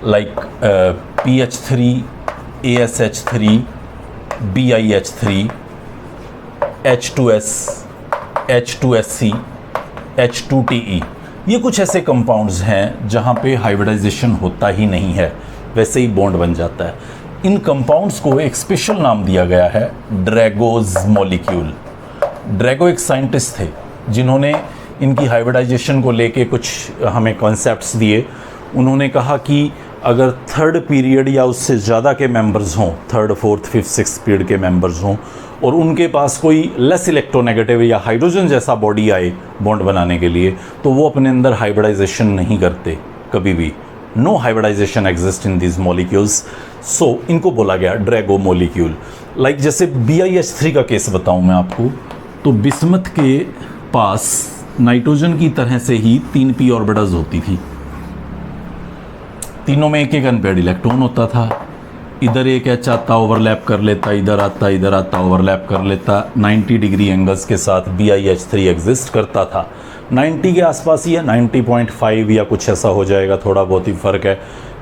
like PH3, ASH3, BiH3, H2S, H2SC, H2TE। ये कुछ ऐसे कंपाउंड्स हैं जहाँ पे हाइब्रिडाइजेशन होता ही नहीं है, वैसे ही बॉन्ड बन जाता है। इन कंपाउंड्स को एक स्पेशल नाम दिया गया है ड्रैगोज मॉलिक्यूल। ड्रैगो एक साइंटिस्ट थे जिन्होंने इनकी हाइब्रिडाइजेशन को लेके कुछ हमें कॉन्सेप्ट्स दिए। उन्होंने कहा कि अगर थर्ड पीरियड या उससे ज़्यादा के मेंबर्स हों, third, fourth, fifth, six period के मेंबर्स हों, और उनके पास कोई लेस इलेक्ट्रोनेगेटिव या हाइड्रोजन जैसा बॉडी आए बॉन्ड बनाने के लिए, तो वो अपने अंदर हाइब्रिडाइजेशन नहीं करते कभी भी। No hybridization exist in this molecules, so इनको बोला गया ड्रैगो मॉलिक्यूल। लाइक जैसे BiH3 का केस बताऊं मैं आपको, तो बिस्मथ के पास नाइट्रोजन की तरह से ही 3 p ऑर्बिटल्स होती थी, तीनों में एक एक अनपेयर्ड इलेक्ट्रॉन होता था। इधर एक H आता, ओवरलैप कर लेता, इधर आता, ओवरलैप कर लेता। 90 डिग्री एंगल्स के साथ BiH3 एग्जिस्ट करता था। 90 के आसपास ही है, 90.5 या कुछ ऐसा हो जाएगा, थोड़ा बहुत ही फ़र्क है।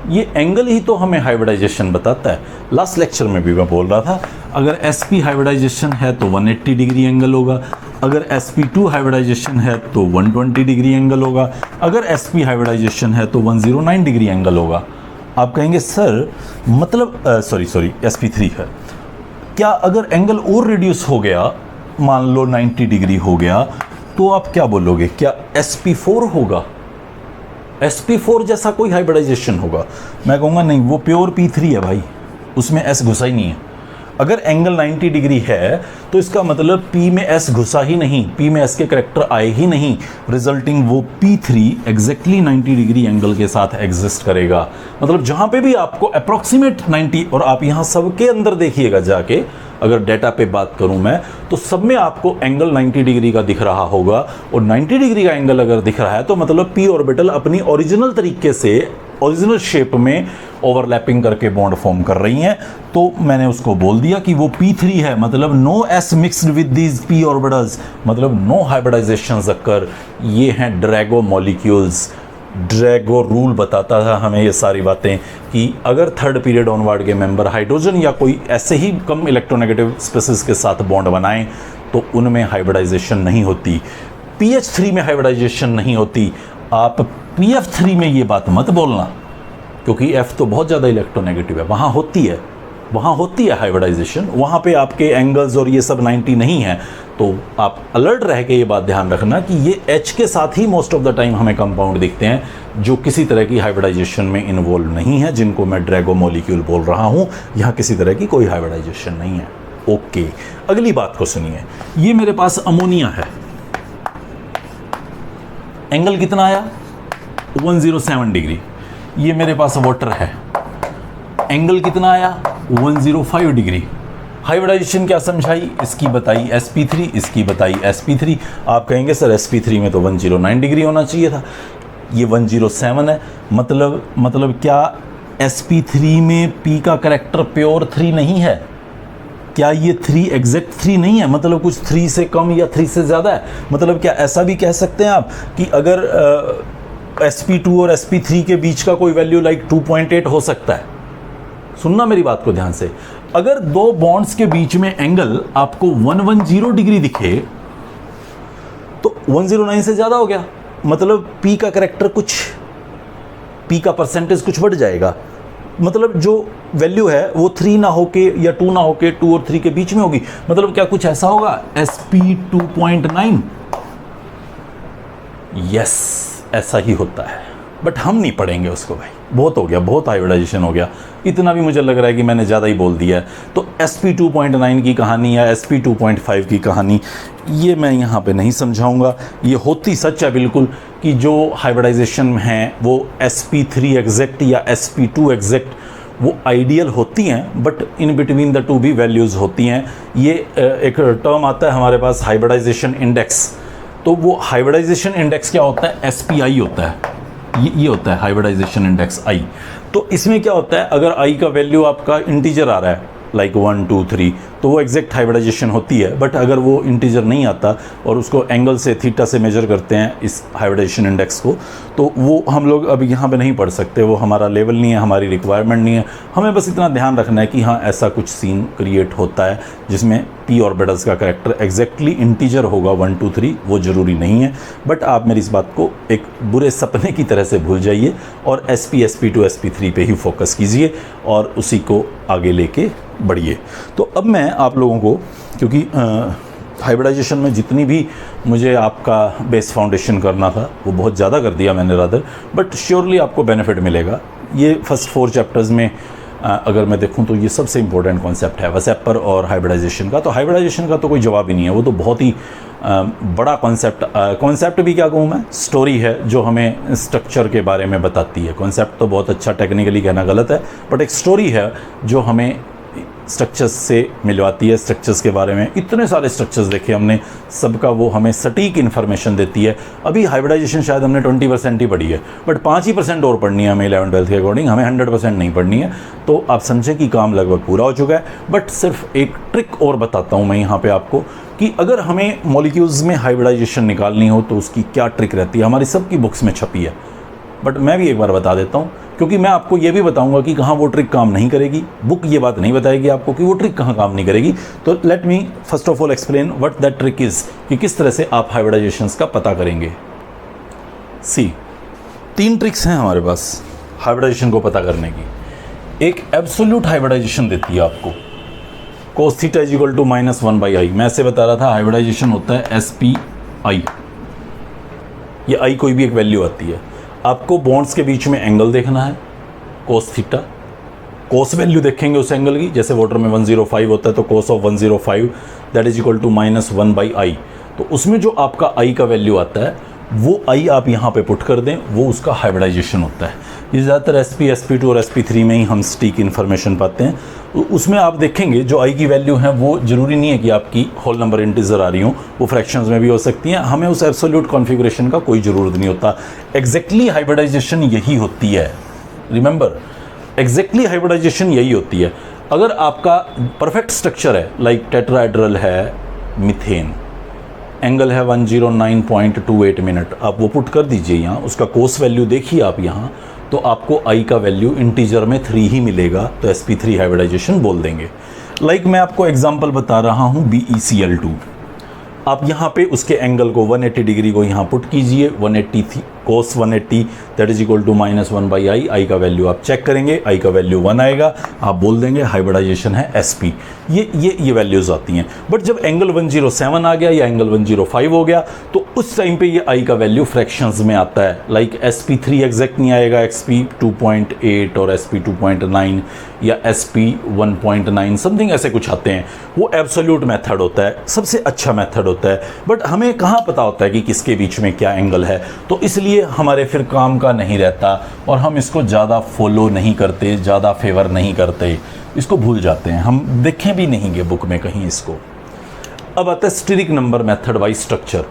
ये एंगल ही तो हमें हाइब्रिडाइजेशन बताता है। लास्ट लेक्चर में भी मैं बोल रहा था, अगर sp हाइब्रिडाइजेशन है तो 180 डिग्री एंगल होगा, अगर sp2 हाइब्रिडाइजेशन है तो 120 डिग्री एंगल होगा, अगर sp हाइब्रिडाइजेशन है तो 109 डिग्री एंगल होगा। आप कहेंगे सर मतलब सॉरी sp3 है, क्या अगर एंगल और रिड्यूस हो गया, मान लो 90 डिग्री हो गया, तो आप क्या बोलोगे, क्या sp4 होगा? sp4 जैसा कोई हाइब्रिडाइजेशन होगा? मैं कहूँगा नहीं, वो प्योर p3 है भाई, उसमें s घुसा ही नहीं है। अगर एंगल 90 डिग्री है तो इसका मतलब p में s घुसा ही नहीं, p में s के करेक्टर आए ही नहीं, रिजल्टिंग वो p3 एग्जैक्टली 90 डिग्री एंगल के साथ एग्जिस्ट करेगा। मतलब जहाँ पे भी आपको अप्रॉक्सीमेट 90, और आप यहाँ सबके अंदर देखिएगा जाके, अगर डेटा पे बात करूं मैं, तो सब में आपको एंगल 90 डिग्री का दिख रहा होगा, और 90 डिग्री का एंगल अगर दिख रहा है तो मतलब p ऑर्बिटल अपनी ओरिजिनल तरीके से, ओरिजिनल शेप में ओवरलैपिंग करके बॉन्ड फॉर्म कर रही हैं। तो मैंने उसको बोल दिया कि वो p3 है, मतलब no s mixed with these p orbitals, मतलब नो हाइब्रिडाइजेशंस अकर। ये हैं ड्रैगो मॉलिक्यूल्स। ड्रैगो रूल बताता था हमें ये सारी बातें कि अगर थर्ड पीरियड ऑनवर्ड के मेंबर हाइड्रोजन या कोई ऐसे ही कम इलेक्ट्रोनेगेटिव स्पेसिस के साथ बॉन्ड बनाएं तो उनमें हाइब्रिडाइजेशन नहीं होती, PH3 में हाइब्रिडाइजेशन नहीं होती। आप PF3 में ये बात मत बोलना, क्योंकि F तो बहुत ज़्यादा इलेक्ट्रोनेगेटिव है, वहाँ होती है हाइब्रिडाइजेशन, वहाँ पे आपके एंगल्स और ये सब 90 नहीं है। तो आप अलर्ट रह के ये बात ध्यान रखना कि ये H के साथ ही मोस्ट ऑफ द टाइम हमें कंपाउंड दिखते हैं जो किसी तरह की हाइब्रिडाइजेशन में इन्वॉल्व नहीं है, जिनको मैं ड्रैगो मॉलिक्यूल बोल रहा हूँ। यहाँ किसी तरह की कोई हाइब्रिडाइजेशन नहीं है। ओके, अगली बात को सुनिए। ये मेरे पास अमोनिया है, एंगल कितना आया? 107 डिग्री। ये मेरे पास वाटर है, एंगल कितना आया? 105 डिग्री। हाइब्रिडाइजेशन क्या समझाई? इसकी बताई sp3, इसकी बताई sp3। आप कहेंगे सर sp3 में तो 109 डिग्री होना चाहिए था, ये 107 है। मतलब क्या sp3 में p का करेक्टर प्योर 3 नहीं है? क्या ये 3 एग्जैक्ट 3 नहीं है? मतलब कुछ 3 से कम या 3 से ज़्यादा है? मतलब क्या ऐसा भी कह सकते हैं आप कि अगर sp2 और sp3 के बीच का कोई वैल्यू लाइक 2.8 हो सकता है? सुनना मेरी बात को ध्यान से। अगर दो बॉन्ड्स के बीच में एंगल आपको 110 डिग्री दिखे तो 109 से ज़्यादा हो गया, मतलब p का करेक्टर कुछ, p का परसेंटेज कुछ बढ़ जाएगा। मतलब जो वैल्यू है वो 3 ना होके या 2 ना होके 2 और 3 के बीच में होगी। मतलब क्या कुछ ऐसा होगा sp 2.9? यस, ऐसा ही होता है, बट हम नहीं पढ़ेंगे उसको भाई, बहुत हो गया, बहुत हाइब्रिडाइजेशन हो गया। इतना भी मुझे लग रहा है कि मैंने ज़्यादा ही बोल दिया है। तो sp 2.9 की कहानी या sp 2.5 की कहानी ये मैं यहाँ पे नहीं समझाऊंगा। ये होती सच है बिल्कुल कि जो हाइब्रिडाइजेशन में है वो sp3 एग्जैक्ट या sp2 एग्जैक्ट वो आइडियल होती हैं, but in between the two भी वैल्यूज़ होती हैं। ये एक टर्म आता है हमारे पास हाइब्रिडाइजेशन इंडेक्स। तो वो हाइब्रिडाइजेशन इंडेक्स क्या होता है? SPI होता है, ये होता है हाइब्रिडाइजेशन इंडेक्स I। तो इसमें क्या होता है, अगर I का वैल्यू आपका इंटीजर आ रहा है लाइक 1 2 3, तो वो एग्जैक्ट हाइब्रिडाइजेशन होती है। बट अगर वो इंटीजर नहीं आता और उसको एंगल से थीटा से मेजर करते हैं इस हाइब्रिडाइजेशन इंडेक्स को, तो वो हम लोग अभी यहाँ पे नहीं पढ़ सकते, वो हमारा लेवल नहीं है, हमारी रिक्वायरमेंट नहीं है। हमें बस इतना ध्यान रखना है कि हाँ ऐसा कुछ सीन क्रिएट होता है जिसमें p ऑर्बिटल्स का कैरेक्टर एग्जैक्टली इंटीजर होगा 1 2 3, वो ज़रूरी नहीं है। बट आप मेरी इस बात को एक बुरे सपने की तरह से भूल जाइए और sp sp2 sp3 पे ही फोकस कीजिए और उसी को आगे लेके बढ़िए। तो अब मैं आप लोगों को, क्योंकि हाइब्रिडाइजेशन में जितनी भी मुझे आपका बेस फाउंडेशन करना था वो बहुत ज़्यादा कर दिया मैंने रादर, बट श्योरली आपको बेनिफिट मिलेगा। ये फर्स्ट 4 चैप्टर्स में अगर मैं देखूं तो ये सबसे इंपॉर्टेंट कॉन्सेप्ट है वसेपर और हाइब्रिडाइजेशन का। तो हाइब्रिडाइजेशन का तो कोई जवाब ही नहीं है, वो तो बहुत ही बड़ा कॉन्सेप्ट भी क्या कहूँ मैं, स्टोरी है जो हमें स्ट्रक्चर के बारे में बताती है। कॉन्सेप्ट तो बहुत अच्छा, टेक्निकली कहना गलत है, बट एक स्टोरी है जो हमें स्ट्रक्चर्स से मिलवाती है। स्ट्रक्चर्स के बारे में इतने सारे स्ट्रक्चर्स देखे हमने, सबका वो हमें सटीक इन्फॉर्मेशन देती है। अभी हाइब्रिडाइजेशन शायद हमने 20% ही पढ़ी है, बट 5% और पढ़नी है हमें 11-12 के अकॉर्डिंग, हमें 100% नहीं पढ़नी है। तो आप समझे कि काम लगभग पूरा हो चुका है। बट सिर्फ एक ट्रिक और बताता हूँ मैं यहाँ पे आपको कि अगर हमें मॉलिक्यूल्स में हाइब्रिडाइजेशन निकालनी हो तो उसकी क्या ट्रिक रहती है, हमारी सबकी बुक्स में छपी है। बट मैं भी एक बार बता देता हूँ, क्योंकि मैं आपको ये भी बताऊंगा कि कहाँ वो ट्रिक काम नहीं करेगी। बुक ये बात नहीं बताएगी आपको कि वो ट्रिक कहाँ काम नहीं करेगी। तो let me first of all explain what that trick is, कि किस तरह से आप हाइब्रिडाइजेशंस का पता करेंगे। सी 3 ट्रिक्स हैं हमारे पास हाइब्रिडाइजेशन को पता करने की। एक एब्सोल्यूट हाइब्रिडाइजेशन देती है आपको, cos theta is equal to -1/i। मैं ऐसे बता रहा था हाइब्रिडाइजेशन होता है SPI, ये i कोई भी एक वैल्यू आती है। आपको बॉन्ड्स के बीच में एंगल देखना है cos थीटा, cos वैल्यू देखेंगे उस एंगल की, जैसे वाटर में 105 होता है तो cos of 105 that is equal to -1/i। तो उसमें जो आपका i का वैल्यू आता है वो i आप यहाँ पे पुट कर दें, वो उसका हाइब्रिडाइजेशन होता है। ये ज़्यादातर SP SP2 और SP3 में ही हम स्टीक इन्फॉर्मेशन पाते हैं। तो उसमें आप देखेंगे जो i की वैल्यू है वो ज़रूरी नहीं है कि आपकी होल नंबर इंटीजर आ रही हो, वो फ्रैक्शंस में भी हो सकती हैं। हमें उस एब्सोल्यूट कॉन्फ़िगरेशन का कोई ज़रूरत नहीं होता। एग्जैक्टली हाइब्रिडाइजेशन यही होती है, रिमेंबर, एग्जैक्टली हाइब्रिडाइजेशन यही होती है। अगर आपका परफेक्ट स्ट्रक्चर है, लाइक टेट्राहेड्रल है मीथेन, एंगल है 109.28 मिनट, आप वो पुट कर दीजिए यहाँ, उसका कोस वैल्यू देखिए आप यहाँ, तो आपको i का वैल्यू इंटीजर में 3 ही मिलेगा, तो sp3 हाइब्रिडाइजेशन बोल देंगे। लाइक मैं आपको एग्जांपल बता रहा हूँ BeCl2, आप यहाँ पे उसके एंगल को 180 डिग्री को यहाँ पुट कीजिए, 180 थी cos 180 that is equal to -1/i। i का वैल्यू आप चेक करेंगे, i का वैल्यू 1 आएगा, आप बोल देंगे हाइब्रिडाइजेशन है SP। ये वैल्यूज़ आती हैं। बट जब एंगल 107 आ गया या एंगल 105 हो गया तो उस टाइम पे ये i का वैल्यू फ्रैक्शंस में आता है। लाइक SP3 एग्जैक्ट नहीं आएगा, SP 2.8 और SP 2.9 या SP 1.9 समथिंग ऐसे कुछ आते हैं। वो एब्सोल्यूट मेथड होता है, सबसे अच्छा मेथड होता है। बट हमें कहाँ पता होता है कि किसके बीच में क्या एंगल है, तो इसलिए हमारे फिर काम का नहीं रहता और हम इसको ज़्यादा फॉलो नहीं करते, ज़्यादा फेवर नहीं करते, इसको भूल जाते हैं, हम देखें भी नहीं गे बुक में कहीं इसको। अब आता है steric number method by structure.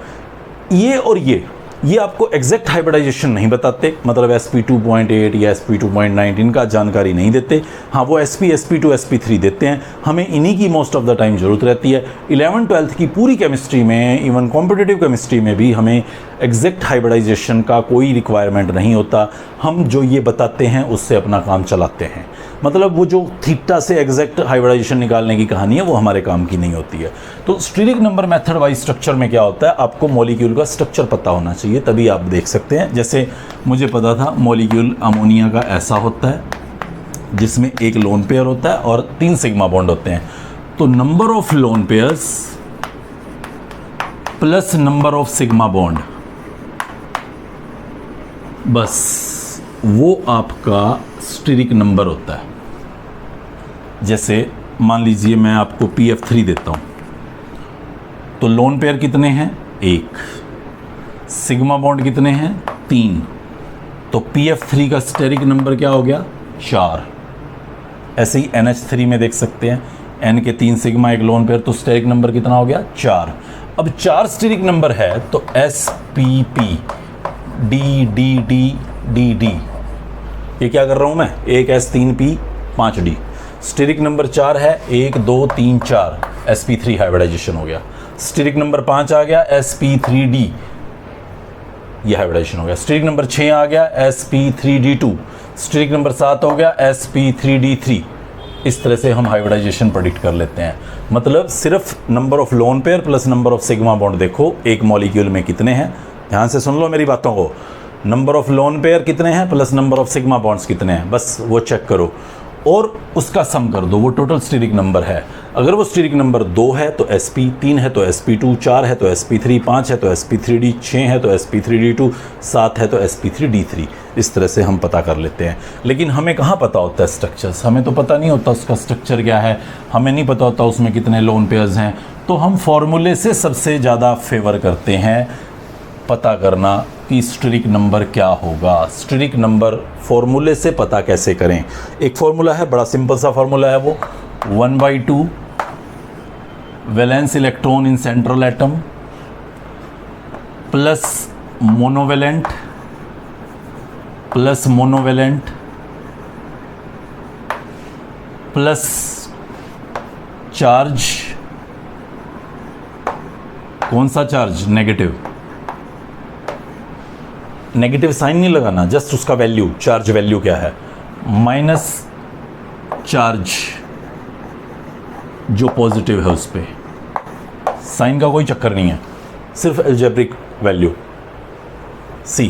ये और ये आपको एग्जैक्ट हाइब्रिडाइजेशन नहीं बताते, मतलब SP 2.8 या SP 2.9 इनका जानकारी नहीं देते। हाँ, वो SP SP2 SP3 देते हैं, हमें इन्हीं की मोस्ट ऑफ द टाइम ज़रूरत रहती है। 11-12 की पूरी केमिस्ट्री में, इवन कॉम्पिटिटिव केमिस्ट्री में भी हमें एग्जैक्ट हाइब्रिडाइजेशन का कोई रिक्वायरमेंट नहीं होता। हम जो ये बताते हैं उससे अपना काम चलाते हैं। मतलब वो जो थीटा से एग्जैक्ट हाइब्रिडाइजेशन निकालने की कहानी है वो हमारे काम की नहीं होती है। तो steric number method wise structure में क्या होता है, आपको मॉलिक्यूल का स्ट्रक्चर पता होना चाहिए, तभी आप देख सकते हैं। जैसे मुझे पता था मॉलिक्यूल अमोनिया का ऐसा होता है जिसमें एक लोन पेयर होता है और 3 सिग्मा बॉन्ड होते हैं। तो number of lone pairs plus number of sigma bond, बस वो आपका स्टीरिक नंबर होता है। जैसे मान लीजिए मैं आपको PF3 देता हूं, तो लोन पेयर कितने हैं, 1, सिग्मा बॉन्ड कितने हैं, 3, तो PF3 का स्टेरिक नंबर क्या हो गया, 4। ऐसे ही NH3 में देख सकते हैं, N के 3 सिग्मा 1 लोन पेयर, तो स्टेरिक नंबर कितना हो गया, 4। अब 4 स्टेरिक नंबर है तो SPP D। ये क्या कर रहा हूं मैं, 1 S 3 P 5 D। Steric number 4 है, 1 2 3 4, sp3 हाइब्रिडाइजेशन हो गया। स्टीरिक नंबर 5 आ गया, sp3d, ये हाइब्रिडाइजेशन हो गया। स्टीरिक नंबर 6 आ गया, sp3d2। स्टीरिक नंबर 7 हो गया, sp3d3। इस तरह से हम हाइब्रिडाइजेशन प्रेडिक्ट कर लेते हैं। मतलब सिर्फ number of lone pair plus number of sigma bond देखो एक मॉलिक्यूल में कितने हैं, ध्यान से सुन लो मेरी बातों को। नंबर ऑफ लोन पेयर कितने हैं plus number of sigma bonds कितने हैं, बस वो चेक करो और उसका सम कर दो, वो टोटल स्टीरिक नंबर है। अगर वो स्टीरिक नंबर 2 है तो sp, 3 है तो sp2, 4 है तो sp3, 5 है तो sp3d, 6 है तो sp3d2, 7 है तो sp3d3। इस तरह से हम पता कर लेते हैं। लेकिन हमें कहाँ पता होता है स्ट्रक्चर्स, हमें तो पता नहीं होता उसका स्ट्रक्चर क्या है, हमें नहीं पता होता उसमें कितने लोन पेयर्स हैं। तो हम फॉर्मूले से सबसे ज़्यादा फेवर करते हैं पता करना कि स्टीरिक नंबर क्या होगा। स्टीरिक नंबर फॉर्मूले से पता कैसे करें। एक फॉर्मूला है, बड़ा सिंपल सा फॉर्मूला है वो, 1/2 valence electron in central atom plus monovalent plus charge. कौन सा चार्ज? नेगेटिव। नेगेटिव साइन नहीं लगाना, जस्ट उसका वैल्यू, चार्ज वैल्यू क्या है, माइनस चार्ज जो पॉजिटिव है उस पर। साइन का कोई चक्कर नहीं है, सिर्फ अलजेब्रिक वैल्यू C,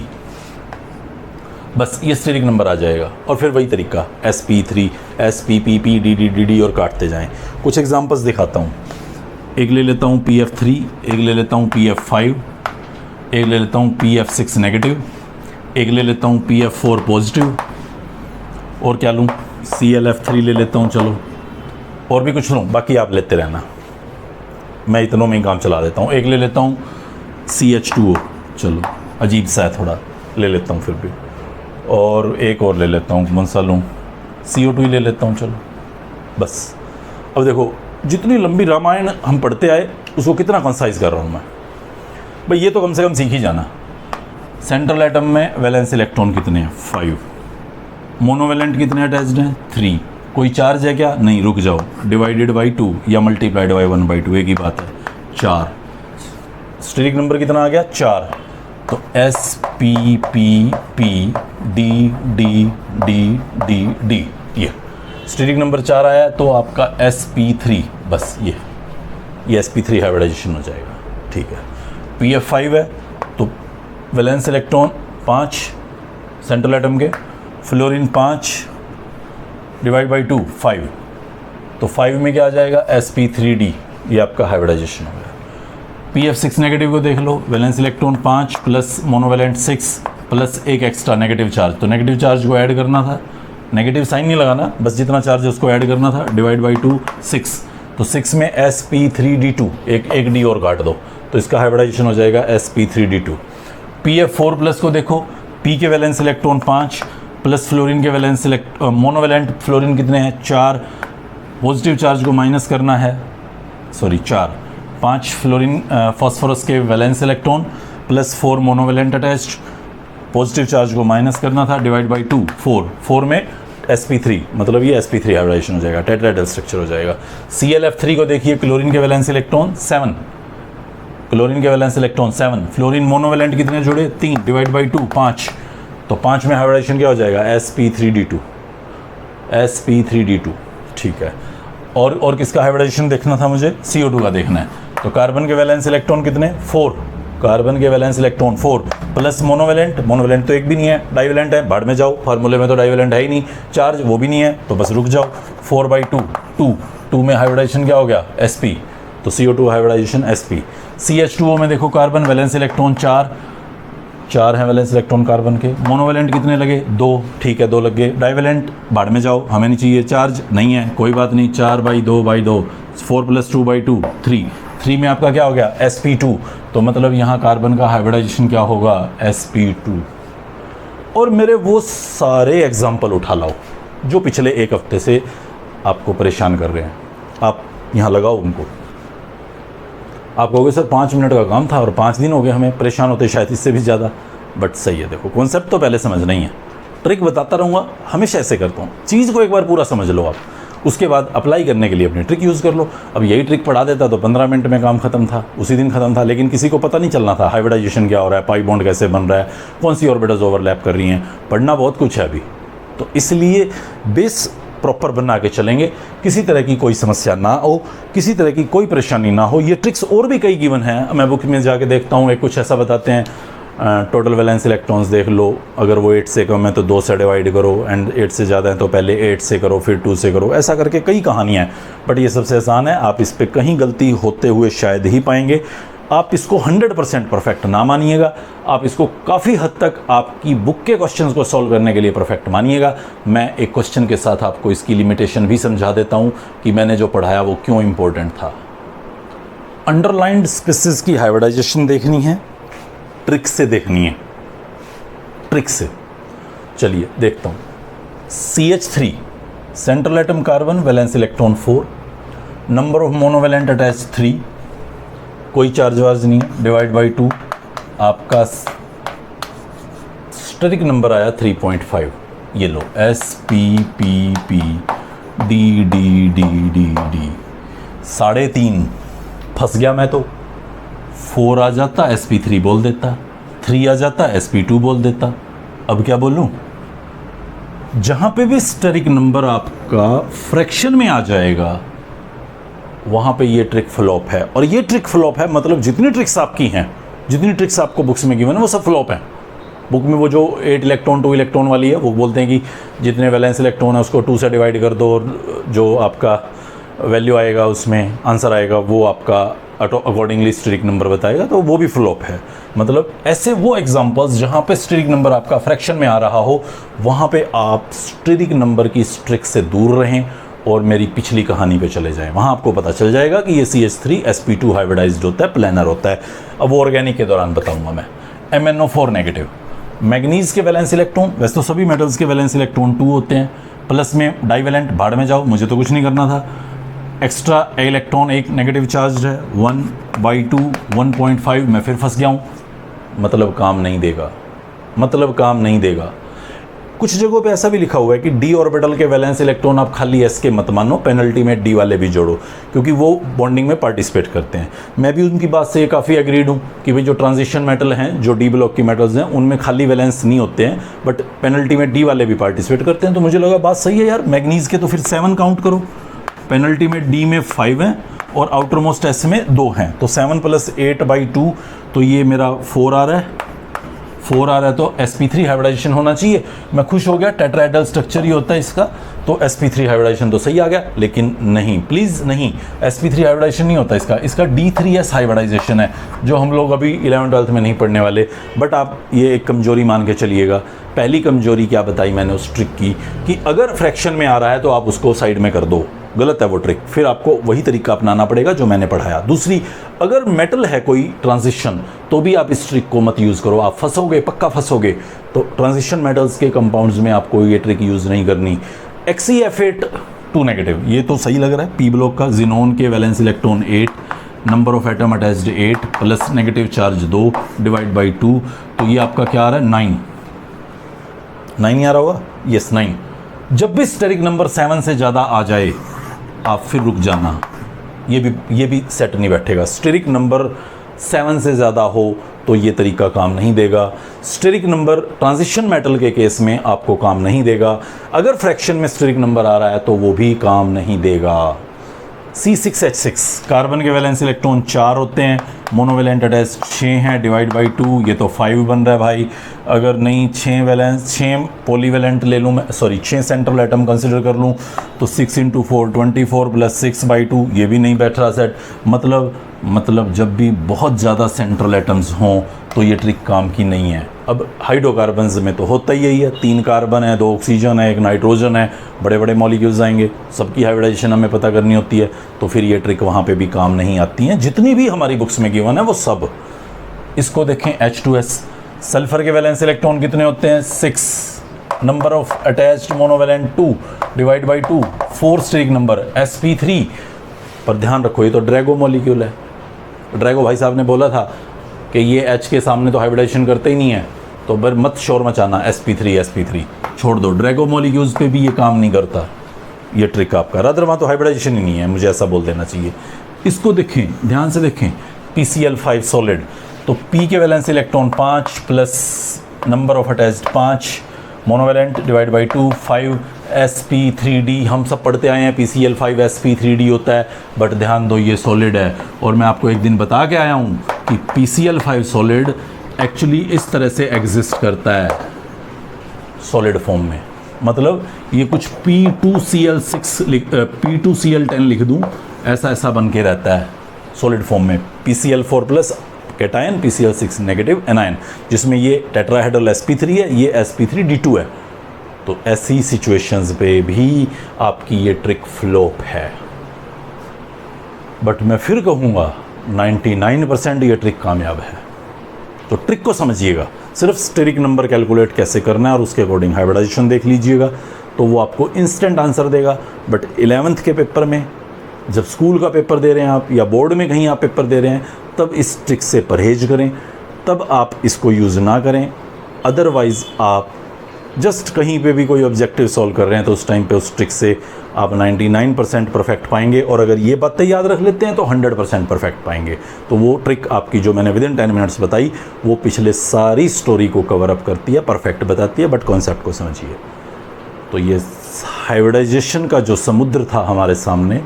बस ये स्टीरिक नंबर आ जाएगा। और फिर वही तरीका sp3, sp, dd और काटते जाएं। कुछ एग्जांपल्स दिखाता हूँ। एक ले लेता हूँ pf3, एक ले लेता हूँ pf5, एक ले लेता हूँ pf6 नेगेटिव, एक ले लेता हूँ pf4 पॉजिटिव, और क्या लूँ, clf3 ले लेता हूँ। चलो और भी कुछ लूँ, बाकी आप लेते रहना, मैं इतनों में ही काम चला देता हूँ। एक ले लेता हूँ CH2O, चलो अजीब सा है थोड़ा, ले लेता हूँ फिर भी। और एक और ले लेता हूँ, कौन सा लूँ, CO2 ही ले लेता हूँ। चलो बस। अब देखो जितनी लंबी रामायण हम पढ़ते आए उसको कितना कंसाइज कर रहा हूँ मैं भाई, ये तो कम से कम सीख ही जाना। सेंट्रल एटम में वैलेंस इलेक्ट्रॉन कितने हैं, 5। मोनोवेलेंट कितने अटैच्ड हैं, 3। कोई चार्ज है क्या, नहीं, रुक जाओ, डिवाइडेड बाई 2 या मल्टीप्लाइड बाई 1/2, एक ही बात है, 4। स्टीरिक नंबर कितना आ गया, 4। तो sp d, ये स्टीरिक नंबर 4 आया तो आपका sp3, बस ये sp3 हाइब्रिडाइजेशन हो जाएगा। ठीक है, pf5 है तो वैलेंस इलेक्ट्रॉन 5 सेंट्रल एटम के, फ्लोरीन 5 डिवाइड बाई 2 5, तो 5 में क्या आ जाएगा, sp3d, ये आपका हाइब्रिडाइजेशन हो गया। pf6 नेगेटिव को देख लो, valence electron 5 plus monovalent 6 plus एक एक्स्ट्रा नेगेटिव चार्ज, तो नेगेटिव चार्ज को ऐड करना था, नेगेटिव साइन नहीं लगाना, बस जितना चार्ज है उसको ऐड करना था, डिवाइड बाई 2 6, तो 6 में sp3d2, एक डी और काट दो, तो इसका हाइब्रिडाइजेशन हो जाएगा sp3d2। pf4 प्लस को देखो, p के वैलेंस इलेक्ट्रॉन 5 प्लस फ्लोरीन के वैलेंस मोनोवेलेंट फ्लोरीन कितने हैं, 4, पॉजिटिव चार्ज को माइनस करना है, सॉरी 4, 5 फ्लोरीन फॉस्फोरस के valence electron plus 4 monovalent attached, positive charge को माइनस करना था, डिवाइड बाई 2 4 में sp3, मतलब ये sp3 हाइब्रिडाइजेशन हो जाएगा, टेट्राहेड्रल स्ट्रक्चर हो जाएगा। clf3 को देखिए, क्लोरीन के वैलेंस इलेक्ट्रॉन 7, क्लोरीन के वैलेंस इलेक्ट्रॉन 7, फ्लोरीन मोनोवेलेंट कितने जुड़े, 3, डिवाइड बाई 2 5, तो 5 में हाइब्रिडाइजेशन क्या हो जाएगा, sp3d2। ठीक है, और किसका हाइब्रिडाइजेशन देखना था मुझे, CO2 का देखना है। तो कार्बन के वैलेंस इलेक्ट्रॉन कितने, 4, कार्बन के वैलेंस इलेक्ट्रॉन 4 प्लस मोनोवेलेंट तो एक भी नहीं है, डाइवेलेंट है, भाड़ में जाओ, फार्मूले में तो डाइवेलेंट है ही नहीं, चार्ज वो भी नहीं है, तो बस रुक जाओ, 4/2 2 में हाइब्रिडाइजेशन क्या हो गया, sp, तो CO2 हाइब्रिडाइजेशन sp। CH2O में देखो, कार्बन वैलेंस इलेक्ट्रॉन 4 हैं वैलेंस इलेक्ट्रॉन कार्बन के, मोनोवेलेंट कितने लगे, 2, ठीक है 2 लग गए, डाइवेलेंट भाड़ में जाओ, हमें नहीं चाहिए, चार्ज नहीं है, कोई बात नहीं, 4/2 4 + 2/2 3 में आपका क्या हो गया, sp2, तो मतलब यहाँ कार्बन का हाइब्रिडाइजेशन क्या होगा, sp2। और मेरे वो सारे एग्जाम्पल उठा लाओ जो पिछले एक हफ्ते से आपको परेशान कर रहे हैं, आप यहाँ लगाओ उनको। आप कहोगे सर 5 मिनट का काम था और 5 दिन हो गए हमें परेशान होते, शायद इससे भी ज़्यादा, बट सही है। देखो कॉन्सेप्ट तो पहले समझना ही है, ट्रिक बताता रहूँगा, हमेशा ऐसे करता हूँ, चीज़ को एक बार पूरा समझ लो आप, उसके बाद अप्लाई करने के लिए अपनी ट्रिक यूज़ कर लो। अब यही ट्रिक पढ़ा देता तो 15 मिनट में काम खत्म था, उसी दिन खत्म था, लेकिन किसी को पता नहीं चलना था हाइब्रिडाइजेशन क्या हो रहा है, पाई बॉन्ड कैसे बन रहा है, कौन सी ऑर्बिटल्स ओवरलैप कर रही हैं। पढ़ना बहुत कुछ है अभी, तो इसलिए बेस प्रॉपर बना के चलेंगे, किसी तरह की कोई समस्या ना हो, किसी तरह की कोई परेशानी ना हो। ये ट्रिक्स और भी कई गिवन हैं, मैं बुक में जाके देखता हूँ, एक कुछ ऐसा बताते हैं टोटल वैलेंस इलेक्ट्रॉन्स देख लो, अगर वो 8 से कम है तो 2 से डिवाइड करो, एंड 8 से ज़्यादा है तो पहले 8 से करो फिर 2 से करो, ऐसा करके कई कहानियाँ हैं। बट ये सबसे आसान है, आप इस पर कहीं गलती होते हुए शायद ही पाएंगे। आप इसको 100% परफेक्ट ना मानिएगा, आप इसको काफ़ी हद तक आपकी बुक के क्वेश्चंस को सॉल्व करने के लिए परफेक्ट मानिएगा। मैं एक क्वेश्चन के साथ आपको इसकी लिमिटेशन भी समझा देता हूँ कि मैंने जो पढ़ाया वो क्यों इम्पोर्टेंट था। अंडरलाइंड स्पीसीज की हाइब्रिडाइजेशन देखनी है, ट्रिक से देखनी है, ट्रिक से। चलिए देखता हूँ। CH3 central atom carbon, valence electron 4, number of monovalent attach 3, कोई चार्ज वार्ज नहीं है, डिवाइड बाई 2, आपका स्टेरिक नंबर आया 3.5। ये लो SPPP D 3.5, फंस गया मैं तो। 4 आ जाता sp3 बोल देता, 3 आ जाता sp2 बोल देता। अब क्या बोलूं? जहां पे भी स्टेरिक नंबर आपका फ्रैक्शन में आ जाएगा वहां पे ये ट्रिक फ्लॉप है। और ये ट्रिक फ्लॉप है मतलब जितनी ट्रिक्स आपकी हैं, जितनी ट्रिक्स आपको बुक्स में गिवन है वो सब फ्लॉप हैं। बुक में वो जो 8 इलेक्ट्रॉन 2 इलेक्ट्रॉन वाली है, वो बोलते हैं कि जितने वैलेंस इलेक्ट्रॉन है उसको 2 से डिवाइड कर दो और जो आपका वैल्यू आएगा उसमें आंसर आएगा वो आपका अकॉर्डिंगली स्टेरिक नंबर बताएगा, तो वो भी फ्लॉप है। मतलब ऐसे वो एग्जांपल्स जहाँ पे स्टेरिक नंबर आपका फ्रैक्शन में आ रहा हो वहाँ पे आप स्टेरिक नंबर की ट्रिक से दूर रहें और मेरी पिछली कहानी पे चले जाएं। वहाँ आपको पता चल जाएगा कि ये CH3 sp2 हाइब्रिडाइज्ड होता है, प्लानर होता है। अब वो ऑर्गेनिक के दौरान बताऊंगा मैं। MnO4 नेगेटिव, मैग्नीज के वैलेंस इलेक्ट्रॉन, वैसे तो सभी मेटल्स के वैलेंस इलेक्ट्रॉन 2 होते हैं, प्लस में डाइवैलेंट, भाड़ में जाओ, मुझे तो कुछ नहीं करना था। एक्स्ट्रा इलेक्ट्रॉन एक नेगेटिव चार्ज है, 1/2 1.5, मैं फिर फंस गया हूँ। मतलब काम नहीं देगा, मतलब काम नहीं देगा। कुछ जगहों पे ऐसा भी लिखा हुआ है कि d ऑर्बिटल के वैलेंस इलेक्ट्रॉन आप खाली s के मत मानो, पेनल्टी में d वाले भी जोड़ो, क्योंकि वो बॉन्डिंग में पार्टिसिपेट करते हैं। मैं भी उनकी बात से काफ़ी एग्रीड हूँ कि भाई जो ट्रांजिशन मेटल हैं, जो d ब्लॉक की मेटल्स हैं, उनमें खाली वैलेंस नहीं होते हैं, बट पेनल्टी में d वाले भी पार्टिसिपेट करते हैं। तो मुझे लगा बात सही है यार, मैग्नीज के तो फिर 7 काउंट करो, पेनल्टी में d में 5 हैं और आउटर मोस्ट s में 2 हैं, तो 7 + 8/2, तो ये मेरा 4 आ रहा है। 4 आ रहा है तो sp3 हाइब्रिडाइजेशन होना चाहिए। मैं खुश हो गया, टेट्राहेड्रल स्ट्रक्चर ही होता है इसका, तो sp3 हाइब्रिडाइजेशन तो सही आ गया। लेकिन नहीं, प्लीज़ नहीं, sp3 हाइब्रिडाइजेशन नहीं होता इसका D3s हाइब्रिडाइजेशन है, जो हम लोग अभी 11th-12th में नहीं पढ़ने वाले। बट आप ये एक कमजोरी मान के चलिएगा। पहली कमजोरी क्या बताई मैंने उस ट्रिक की, कि अगर फ्रैक्शन में आ रहा है तो आप उसको साइड में कर दो, गलत है वो ट्रिक, फिर आपको वही तरीका अपनाना पड़ेगा जो मैंने पढ़ाया। दूसरी, अगर मेटल है कोई ट्रांजिशन तो भी आप इस ट्रिक को मत यूज़ करो, आप फंसोगे, पक्का फंसोगे। तो ट्रांजिशन मेटल्स के कंपाउंड्स में आपको ये ट्रिक यूज़ नहीं करनी। XeF8 2 नेगेटिव, ये तो सही लग रहा है। p ब्लॉक का जिनोन के valence electron 8, number of atom attached 8, plus negative charge 2, divide by 2, तो ये आपका क्या आ रहा है 9 ही आ रहा होगा, यस 9। जब भी स्टेरिक नंबर 7 से ज़्यादा आ जाए आप फिर रुक जाना, ये भी सेट नहीं बैठेगा। स्टेरिक नंबर 7 से ज़्यादा हो तो ये तरीका काम नहीं देगा। स्टेरिक नंबर ट्रांजिशन मेटल के केस में आपको काम नहीं देगा। अगर फ्रैक्शन में स्टेरिक नंबर आ रहा है तो वो भी काम नहीं देगा। C6H6 कार्बन के वैलेंस इलेक्ट्रॉन 4 होते हैं, मोनोवैलेंट अटैच 6 हैं, डिवाइड बाई 2, ये तो 5 बन रहा है भाई। अगर नहीं 6 पॉलीवैलेंट ले लूँ मैं, सॉरी 6 सेंट्रल एटम कंसिडर कर लूँ तो 6 × 4 24 + 6/2, ये भी नहीं बैठ रहा सेट। मतलब जब भी बहुत ज़्यादा सेंट्रल एटम्स हों तो ये ट्रिक काम की नहीं है। अब हाइड्रोकार्बन्स में तो होता ही यही है, 3 कार्बन है, 2 ऑक्सीजन है, 1 नाइट्रोजन है, बड़े बड़े मॉलिक्यूल्स आएंगे, सबकी हाइब्रिडाइजेशन हमें पता करनी होती है, तो फिर ये ट्रिक वहाँ पे भी काम नहीं आती हैं। जितनी भी हमारी बुक्स में गिवन है वो सब। इसको देखें H2S, सल्फर के वैलेंस इलेक्ट्रॉन कितने होते हैं 6, number of attached monovalent 2, divide by 2, 4 steric number sp3। पर ध्यान रखो ये तो ड्रैगो मॉलिक्यूल है। ड्रैगो भाई साहब ने बोला था कि ये H के सामने तो हाइब्रिडाइजेशन करते ही नहीं है, तो मत शोर मचाना, sp3 छोड़ दो। ड्रैगो मॉलिक्यूल्स पे भी ये काम नहीं करता, ये ट्रिक आपका, रादर वहाँ तो हाइब्रिडाइजेशन ही नहीं है, मुझे ऐसा बोल देना चाहिए। इसको देखें, ध्यान से देखें, PCl5 सॉलिड, तो P के valence electron 5 plus number of attached 5, monovalent divide by 2 5, sp3d, हम सब पढ़ते आए हैं PCl5 sp3d होता है, बट ध्यान दो ये सॉलिड है। और मैं आपको एक दिन बता के आया हूँ कि PCl5 सॉलिड एक्चुअली इस तरह से एग्जिस्ट करता है सॉलिड फॉर्म में, मतलब ये कुछ P2Cl6 P2Cl10 लिख दूँ, ऐसा ऐसा बन के रहता है सॉलिड फॉर्म में। PCl4 plus cation, PCl6 negative anion, जिसमें ये टेट्राहेड्रल sp3 है, ये sp3d2 है। तो ऐसी सिचुएशंस पे भी आपकी ये ट्रिक फ्लॉप है, बट मैं फिर कहूँगा 99% ये ट्रिक कामयाब है। तो ट्रिक को समझिएगा, सिर्फ स्टेरिक नंबर कैलकुलेट कैसे करना है और उसके अकॉर्डिंग हाइब्रिडाइजेशन देख लीजिएगा, तो वो आपको इंस्टेंट आंसर देगा। बट 11th के पेपर में, जब स्कूल का पेपर दे रहे हैं आप, या बोर्ड में कहीं आप पेपर दे रहे हैं, तब इस ट्रिक से परहेज करें, तब आप इसको यूज़ ना करें। अदरवाइज़ आप जस्ट कहीं पे भी कोई ऑब्जेक्टिव सॉल्व कर रहे हैं तो उस टाइम पे उस ट्रिक से आप 99% परफेक्ट पाएंगे, और अगर ये बातें याद रख लेते हैं तो 100% परफेक्ट पाएंगे। तो वो ट्रिक आपकी जो मैंने विदिन 10 मिनट्स बताई, वो पिछले सारी स्टोरी को कवर अप करती है, परफेक्ट बताती है, बट कॉन्सेप्ट को समझिए। तो ये हाइब्रिडाइजेशन का जो समुद्र था हमारे सामने,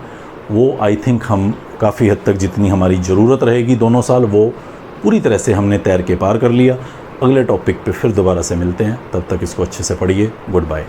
वो आई थिंक हम काफ़ी हद तक जितनी हमारी ज़रूरत रहेगी दोनों साल, वो पूरी तरह से हमने तैर के पार कर लिया। अगले टॉपिक पे फिर दोबारा से मिलते हैं, तब तक इसको अच्छे से पढ़िए। Good bye.